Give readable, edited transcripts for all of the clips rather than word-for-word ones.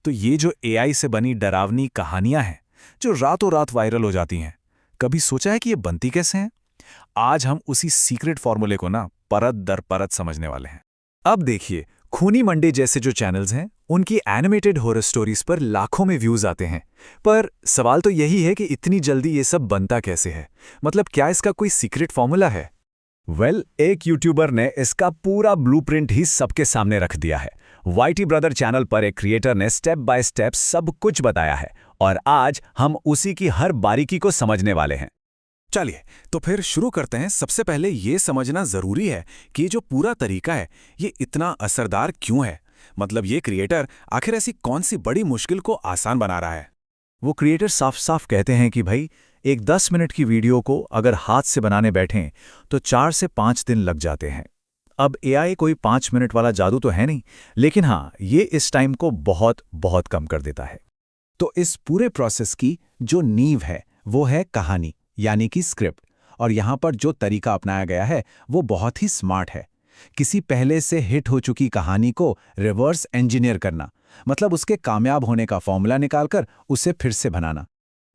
तो ये जो एआई से बनी डरावनी कहानियां हैं जो रातों रात वायरल हो जाती हैं, कभी सोचा है कि ये बनती कैसे हैं? आज हम उसी सीक्रेट फॉर्मूले को ना परत दर परत समझने वाले हैं। अब देखिए, खूनी मंडे जैसे जो चैनल्स हैं उनकी एनिमेटेड हॉरर स्टोरीज पर लाखों में व्यूज आते हैं। पर सवाल तो यही है कि इतनी जल्दी ये सब बनता कैसे है? मतलब क्या इसका कोई सीक्रेट फॉर्मूला है? एक यूट्यूबर ने इसका पूरा ब्लूप्रिंट ही सबके सामने रख दिया है। वाईटी ब्रदर चैनल पर एक क्रिएटर ने स्टेप बाय स्टेप सब कुछ बताया है और आज हम उसी की हर बारीकी को समझने वाले हैं। चलिए तो फिर शुरू करते हैं। सबसे पहले ये समझना जरूरी है कि ये जो पूरा तरीका है ये इतना असरदार क्यों है। मतलब ये क्रिएटर आखिर ऐसी कौन सी बड़ी मुश्किल को आसान बना रहा है? वो क्रिएटर साफ साफ कहते हैं कि भाई, एक 10 मिनट की वीडियो को अगर हाथ से बनाने बैठें तो 4 से 5 दिन लग जाते हैं। अब एआई कोई 5 मिनट वाला जादू तो है नहीं, लेकिन हाँ, ये इस टाइम को बहुत बहुत कम कर देता है। तो इस पूरे प्रोसेस की जो नींव है वो है कहानी, यानी कि स्क्रिप्ट। और यहाँ पर जो तरीका अपनाया गया है वो बहुत ही स्मार्ट है। किसी पहले से हिट हो चुकी कहानी को रिवर्स इंजीनियर करना, मतलब उसके कामयाब होने का फॉर्मूला निकालकर उसे फिर से बनाना।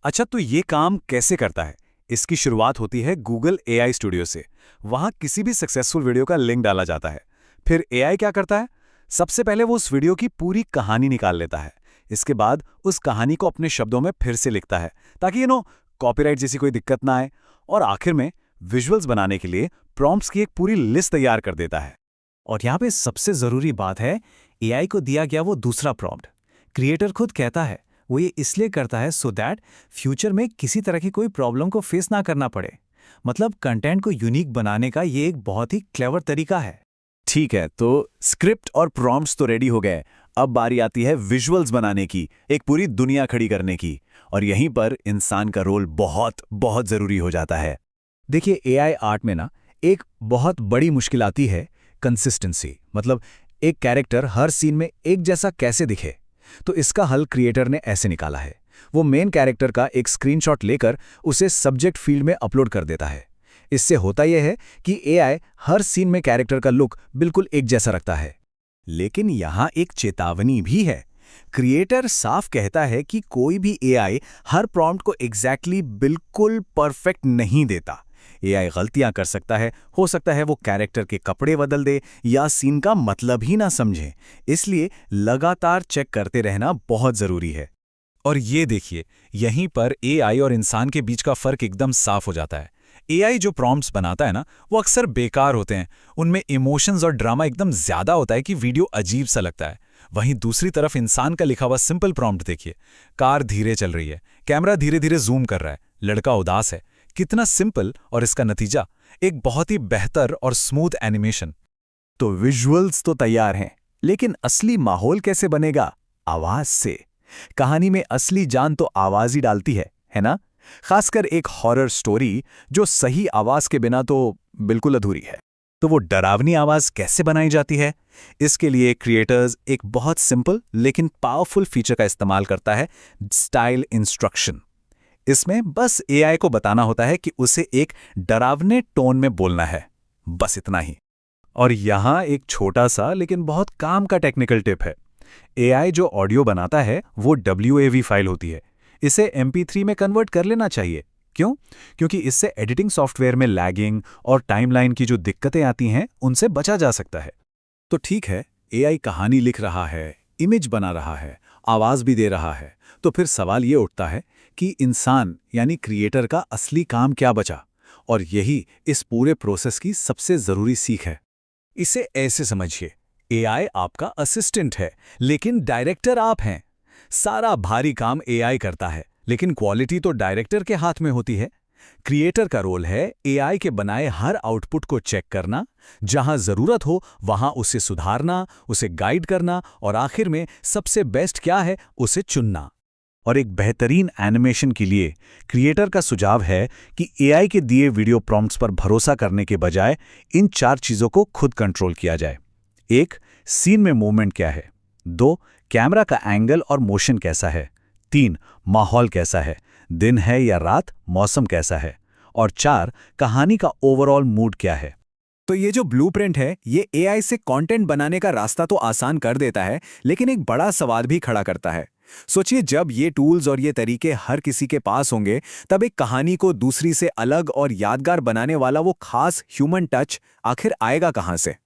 अच्छा, तो ये काम कैसे करता है? इसकी शुरुआत होती है गूगल एआई स्टूडियो से। वहां किसी भी सक्सेसफुल वीडियो का लिंक डाला जाता है। फिर एआई क्या करता है? सबसे पहले वो उस वीडियो की पूरी कहानी निकाल लेता है। इसके बाद उस कहानी को अपने शब्दों में फिर से लिखता है ताकि कॉपीराइट जैसी कोई दिक्कत ना आए। और आखिर में विजुअल्स बनाने के लिए प्रॉम्प्ट्स की एक पूरी लिस्ट तैयार कर देता है। और यहाँ पे सबसे जरूरी बात है, एआई को दिया गया वो दूसरा प्रॉम्प्ट। क्रिएटर खुद कहता है वो ये इसलिए करता है सो दैट फ्यूचर में किसी तरह की कोई प्रॉब्लम को फेस ना करना पड़े। मतलब कंटेंट को यूनिक बनाने का ये एक बहुत ही क्लेवर तरीका है। ठीक है, तो स्क्रिप्ट और प्रॉम्प्ट्स तो रेडी हो गए। अब बारी आती है विजुअल्स बनाने की, एक पूरी दुनिया खड़ी करने की। और यहीं पर इंसान का रोल बहुत बहुत जरूरी हो जाता है। देखिए, एआई आर्ट में ना एक बहुत बड़ी मुश्किल आती है, कंसिस्टेंसी। मतलब एक कैरेक्टर हर सीन में एक जैसा कैसे दिखे। तो इसका हल क्रिएटर ने ऐसे निकाला है। वो मेन कैरेक्टर का एक स्क्रीनशॉट लेकर उसे सब्जेक्ट फील्ड में अपलोड कर देता है। इससे होता यह है कि एआई हर सीन में कैरेक्टर का लुक बिल्कुल एक जैसा रखता है। लेकिन यहाँ एक चेतावनी भी है। क्रिएटर साफ कहता है कि कोई भी एआई हर प्रॉम्प्ट को एग्जैक्टली बिल्कुल परफेक्ट नहीं देता। एआई गलतियां कर सकता है, हो सकता है वो कैरेक्टर के कपड़े बदल दे या सीन का मतलब ही ना समझे। इसलिए लगातार चेक करते रहना बहुत जरूरी है। और ये देखिए, यहीं पर एआई और इंसान के बीच का फर्क एकदम साफ हो जाता है। एआई जो प्रॉम्प्ट्स बनाता है ना, वो अक्सर बेकार होते हैं। उनमें इमोशंस और ड्रामा एकदम ज्यादा होता है कि वीडियो अजीब सा लगता है। वहीं दूसरी तरफ इंसान का लिखा हुआ सिंपल प्रॉम्प्ट देखिए। कार धीरे चल रही है, कैमरा धीरे धीरे जूम कर रहा है, लड़का उदास है। कितना सिंपल, और इसका नतीजा एक बहुत ही बेहतर और स्मूथ एनिमेशन। तो विजुअल्स तो तैयार हैं, लेकिन असली माहौल कैसे बनेगा? आवाज से। कहानी में असली जान तो आवाज ही डालती है ना? खासकर एक हॉरर स्टोरी जो सही आवाज के बिना तो बिल्कुल अधूरी है। तो वो डरावनी आवाज कैसे बनाई जाती है? इसके लिए क्रिएटर्स एक बहुत सिंपल लेकिन पावरफुल फीचर का इस्तेमाल करता है, स्टाइल इंस्ट्रक्शन। इसमें बस एआई को बताना होता है कि उसे एक डरावने टोन में बोलना है, बस इतना ही। और यहां एक छोटा सा लेकिन बहुत काम का टेक्निकल टिप है। एआई जो ऑडियो बनाता है वो WAV फाइल होती है। इसे MP3 में कन्वर्ट कर लेना चाहिए। क्यों? क्योंकि इससे एडिटिंग सॉफ्टवेयर में लैगिंग और टाइमलाइन की जो दिक्कतें आती हैं उनसे बचा जा सकता है। तो ठीक है, एआई कहानी लिख रहा है, इमेज बना रहा है, आवाज भी दे रहा है। तो फिर सवाल ये उठता है कि इंसान यानी क्रिएटर का असली काम क्या बचा? और यही इस पूरे प्रोसेस की सबसे जरूरी सीख है। इसे ऐसे समझिए, एआई आपका असिस्टेंट है, लेकिन डायरेक्टर आप हैं। सारा भारी काम एआई करता है, लेकिन क्वालिटी तो डायरेक्टर के हाथ में होती है। क्रिएटर का रोल है एआई के बनाए हर आउटपुट को चेक करना, जहां जरूरत हो वहां उसे सुधारना, उसे गाइड करना और आखिर में सबसे बेस्ट क्या है उसे चुनना। और एक बेहतरीन एनिमेशन के लिए क्रिएटर का सुझाव है कि एआई के दिए वीडियो प्रॉम्प्ट्स पर भरोसा करने के बजाय इन 4 चीजों को खुद कंट्रोल किया जाए। 1. सीन में मूवमेंट क्या है। 2. कैमरा का एंगल और मोशन कैसा है। 3. माहौल कैसा है, दिन है या रात, मौसम कैसा है। और 4. कहानी का ओवरऑल मूड क्या है। तो ये जो ब्लूप्रिंट है, ये एआई से कंटेंट बनाने का रास्ता तो आसान कर देता है, लेकिन एक बड़ा सवाल भी खड़ा करता है। सोचिए, जब ये टूल्स और ये तरीके हर किसी के पास होंगे, तब एक कहानी को दूसरी से अलग और यादगार बनाने वाला वो खास ह्यूमन टच आखिर आएगा कहां से?